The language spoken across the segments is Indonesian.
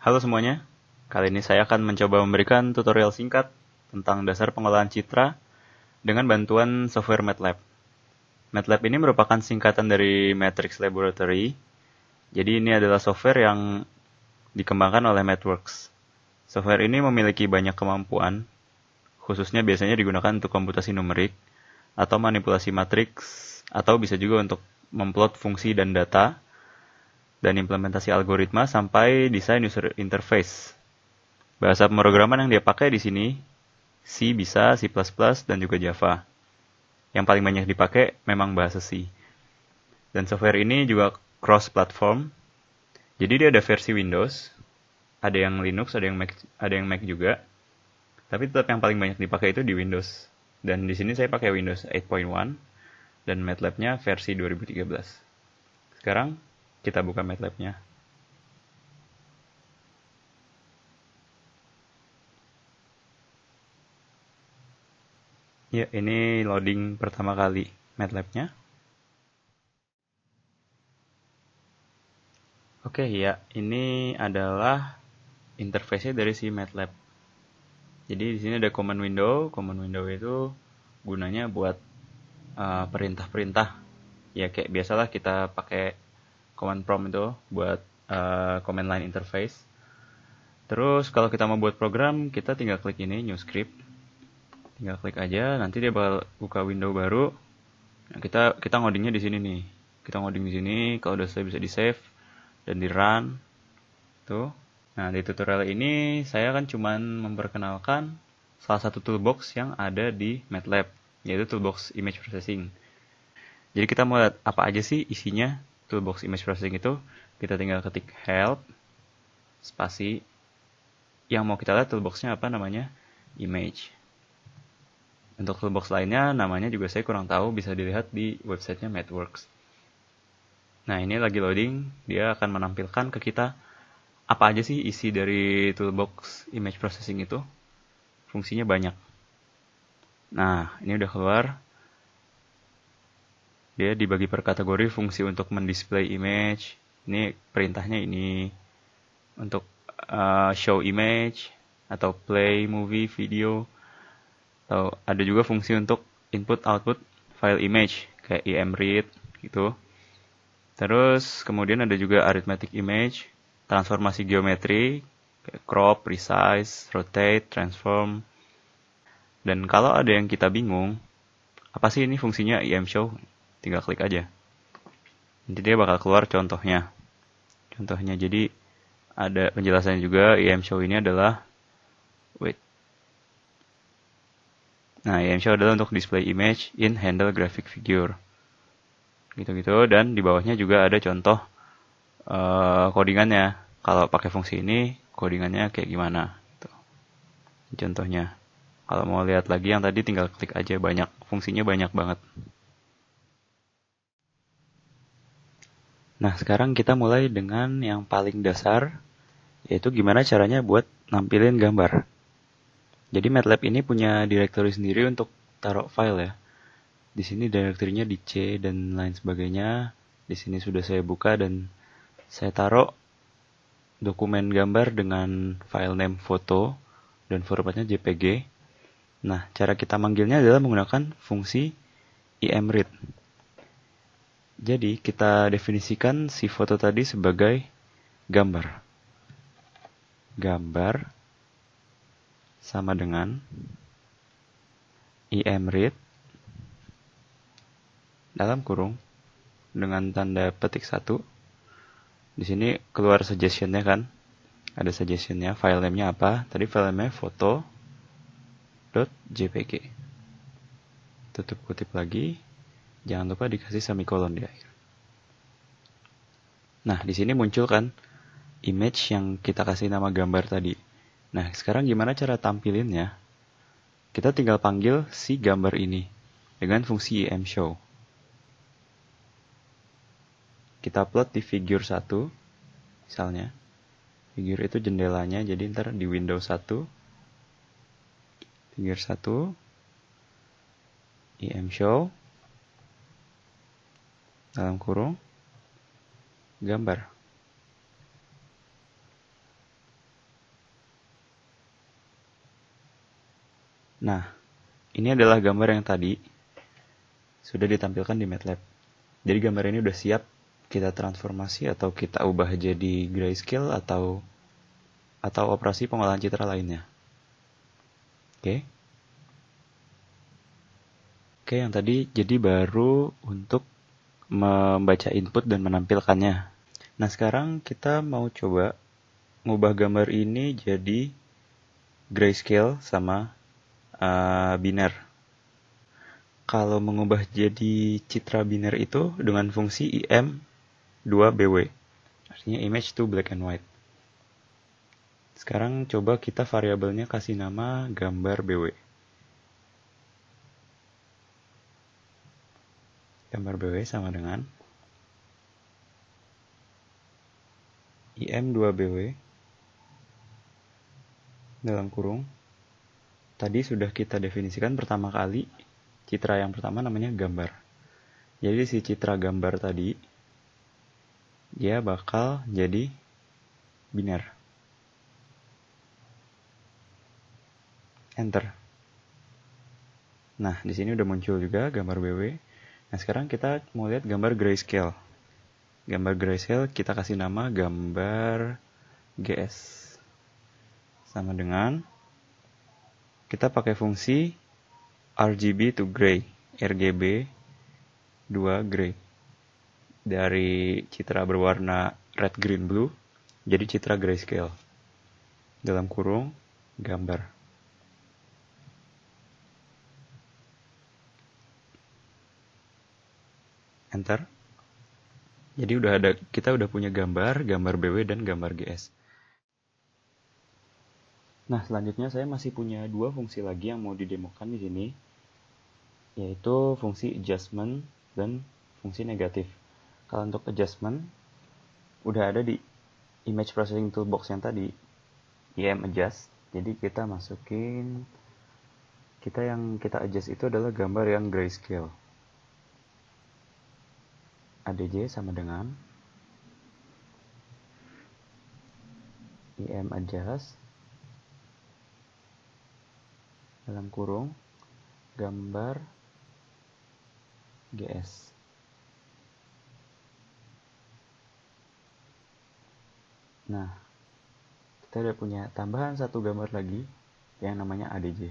Halo semuanya, kali ini saya akan mencoba memberikan tutorial singkat tentang dasar pengolahan citra dengan bantuan software MATLAB. MATLAB ini merupakan singkatan dari Matrix Laboratory, jadi ini adalah software yang dikembangkan oleh MathWorks. Software ini memiliki banyak kemampuan, khususnya biasanya digunakan untuk komputasi numerik, atau manipulasi matriks, atau bisa juga untuk memplot fungsi dan data, dan implementasi algoritma sampai desain user interface. Bahasa pemrograman yang dia pakai di sini C bisa, C++, dan juga Java. Yang paling banyak dipakai memang bahasa C. Dan software ini juga cross-platform. Jadi dia ada versi Windows, ada yang Linux, ada yang Mac juga. Tapi tetap yang paling banyak dipakai itu di Windows. Dan di sini saya pakai Windows 8.1 dan MATLAB-nya versi 2013. Sekarang kita buka MATLAB-nya. Ya, ini loading pertama kali MATLAB-nya. Oke, ya, ini adalah interface-nya dari si MATLAB. Jadi di sini ada command window. Command window itu gunanya buat perintah-perintah. Ya kayak biasalah kita pakai command prompt itu buat command line interface. Terus kalau kita mau buat program, kita tinggal klik ini new script. Tinggal klik aja, nanti dia bakal buka window baru. Nah, kita ngodingnya di sini nih. Kita ngoding di sini, kalau udah selesai bisa di save dan di run. Tuh. Nah, di tutorial ini saya kan cuman memperkenalkan salah satu toolbox yang ada di MATLAB, yaitu toolbox image processing. Jadi kita mau lihat apa aja sih isinya toolbox image processing itu. Kita tinggal ketik help, spasi. Yang mau kita lihat toolboxnya apa namanya? Image. Untuk toolbox lainnya namanya juga saya kurang tahu, bisa dilihat di websitenya MathWorks. Nah, ini lagi loading, dia akan menampilkan ke kita apa aja sih isi dari toolbox image processing itu. Fungsinya banyak. Nah, ini udah keluar. Dia dibagi per kategori fungsi untuk mendisplay image. Ini perintahnya ini. Untuk show image, atau play movie, video. Atau ada juga fungsi untuk input-output file image, kayak emread gitu. Terus kemudian ada juga arithmetic image, transformasi geometri, kayak crop, resize, rotate, transform. Dan kalau ada yang kita bingung, apa sih ini fungsinya emShow? Tinggal klik aja. Nanti dia bakal keluar contohnya. Contohnya jadi ada penjelasannya juga, emShow ini adalah Nah, emShow adalah untuk display image in handle graphic figure. Gitu-gitu, dan di bawahnya juga ada contoh codingannya. Kalau pakai fungsi ini, codingannya kayak gimana. Gitu. Contohnya. Kalau mau lihat lagi yang tadi tinggal klik aja, banyak. Fungsinya banyak banget. Nah, sekarang kita mulai dengan yang paling dasar, yaitu gimana caranya buat nampilin gambar. Jadi MATLAB ini punya directory sendiri untuk taruh file ya. Di sini direktorinya di C dan lain sebagainya. Di sini sudah saya buka dan saya taruh dokumen gambar dengan file name foto dan formatnya JPG. Nah, cara kita manggilnya adalah menggunakan fungsi emread. Jadi, kita definisikan si foto tadi sebagai gambar. Gambar sama dengan emread dalam kurung dengan tanda petik 1. Di sini keluar suggestion-nya kan. Ada suggestion-nya, file name-nya apa? Tadi file name-nya foto.jpg. Tutup kutip lagi. Jangan lupa dikasih semikolon di akhir. Nah, di sini muncul kan image yang kita kasih nama gambar tadi. Nah, sekarang gimana cara tampilinnya? Kita tinggal panggil si gambar ini dengan fungsi emShow. Kita plot di figure 1, misalnya. Figure itu jendelanya, jadi ntar di Windows 1, figure 1, emShow, dalam kurung, gambar. Nah, ini adalah gambar yang tadi sudah ditampilkan di MATLAB. Jadi gambar ini udah siap kita transformasi atau kita ubah jadi grayscale atau operasi pengolahan citra lainnya. Oke. Oke, yang tadi jadi baru untuk membaca input dan menampilkannya. Nah, sekarang kita mau coba ngubah gambar ini jadi grayscale sama biner. Kalau mengubah jadi citra biner itu dengan fungsi im2bw, artinya image to black and white. Sekarang coba kita variabelnya kasih nama gambar bw. Gambar bw sama dengan im2bw dalam kurung. Tadi sudah kita definisikan pertama kali, citra yang pertama namanya gambar. Jadi si citra gambar tadi, dia bakal jadi biner. Enter. Nah, di sini udah muncul juga gambar BW. Nah, sekarang kita mau lihat gambar grayscale. Gambar grayscale kita kasih nama gambar GS. Sama dengan kita pakai fungsi RGB to gray, RGB 2 gray. Dari citra berwarna red, green, blue, jadi citra grayscale. Dalam kurung, gambar. Enter. Jadi kita udah punya gambar BW dan gambar GS. Nah, selanjutnya saya masih punya dua fungsi lagi yang mau didemokan di sini, yaitu fungsi adjustment dan fungsi negatif. Kalau untuk adjustment, udah ada di image processing toolbox yang tadi, im adjust. Jadi kita masukin, yang kita adjust itu adalah gambar yang grayscale. ADJ sama dengan im adjust dalam kurung gambar GS. Nah, kita udah punya tambahan satu gambar lagi yang namanya ADJ.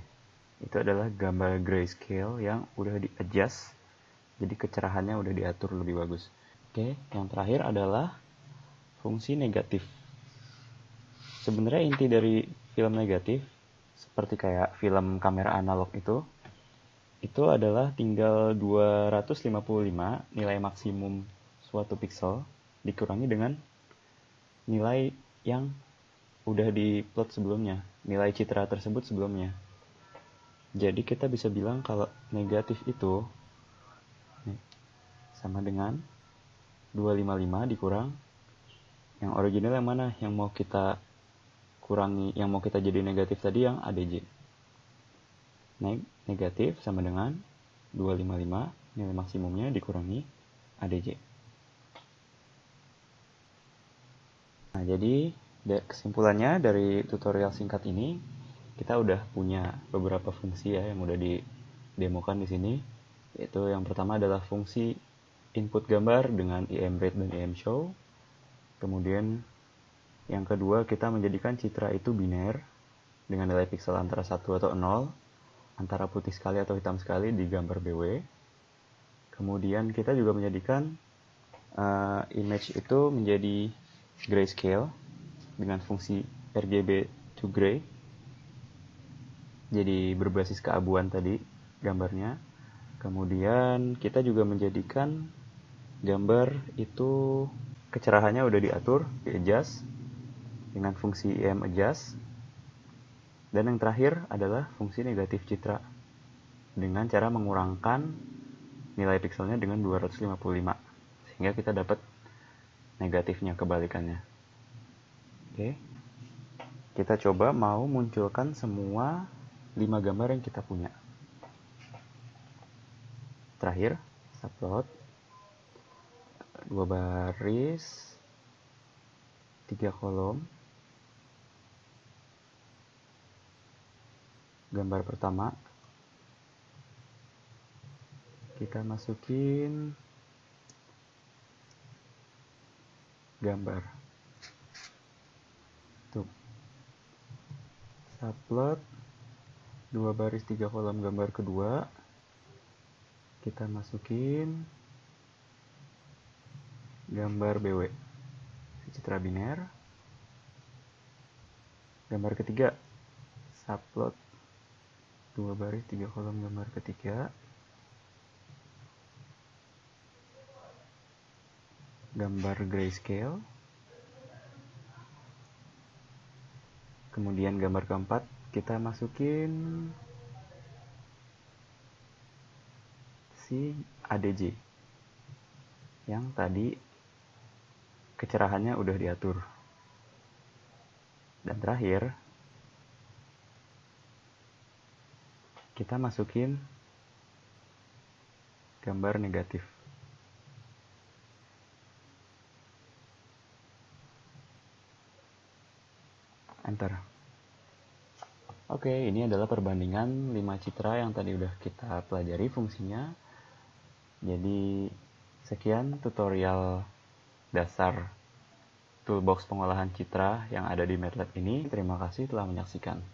Itu adalah gambar grayscale yang udah di-adjust, jadi kecerahannya udah diatur lebih bagus. Oke, yang terakhir adalah fungsi negatif. Sebenarnya inti dari film negatif, seperti kayak film kamera analog itu adalah tinggal 255 nilai maksimum suatu pixel dikurangi dengan nilai yang udah diplot sebelumnya, nilai citra tersebut sebelumnya. Jadi kita bisa bilang kalau negatif itu sama dengan 255 dikurang yang original yang mana, yang mau kita kurangi, yang mau kita jadi negatif tadi yang ADJ. Negatif sama dengan 255 nilai maksimumnya dikurangi ADJ. Nah, jadi kesimpulannya dari tutorial singkat ini, kita udah punya beberapa fungsi ya yang udah didemokan di sini, yaitu yang pertama adalah fungsi input gambar dengan imRate dan imShow. Kemudian yang kedua, kita menjadikan citra itu biner dengan nilai pixel antara 1 atau 0, antara putih sekali atau hitam sekali di gambar BW. Kemudian kita juga menjadikan image itu menjadi grayscale dengan fungsi RGB to gray, jadi berbasis keabuan tadi gambarnya. Kemudian kita juga menjadikan gambar itu kecerahannya udah diatur, di-adjust dengan fungsi im adjust. Dan yang terakhir adalah fungsi negatif citra dengan cara mengurangkan nilai pixelnya dengan 255 sehingga kita dapat negatifnya, kebalikannya. Oke. Kita coba mau munculkan semua 5 gambar yang kita punya. Terakhir, subplot 2 baris 3 kolom gambar pertama, kita masukin gambar. Tuh. Subplot 2 baris 3 kolom gambar kedua. Kita masukin gambar BW. Citra biner. Gambar ketiga. Subplot 2 baris 3 kolom gambar ketiga. Gambar grayscale. Kemudian gambar keempat kita masukin si ADJ yang tadi kecerahannya udah diatur. Dan terakhir kita masukin gambar negatif. Enter. Oke, ini adalah perbandingan 5 citra yang tadi udah kita pelajari fungsinya. Jadi, sekian tutorial dasar toolbox pengolahan citra yang ada di MATLAB ini. Terima kasih telah menyaksikan.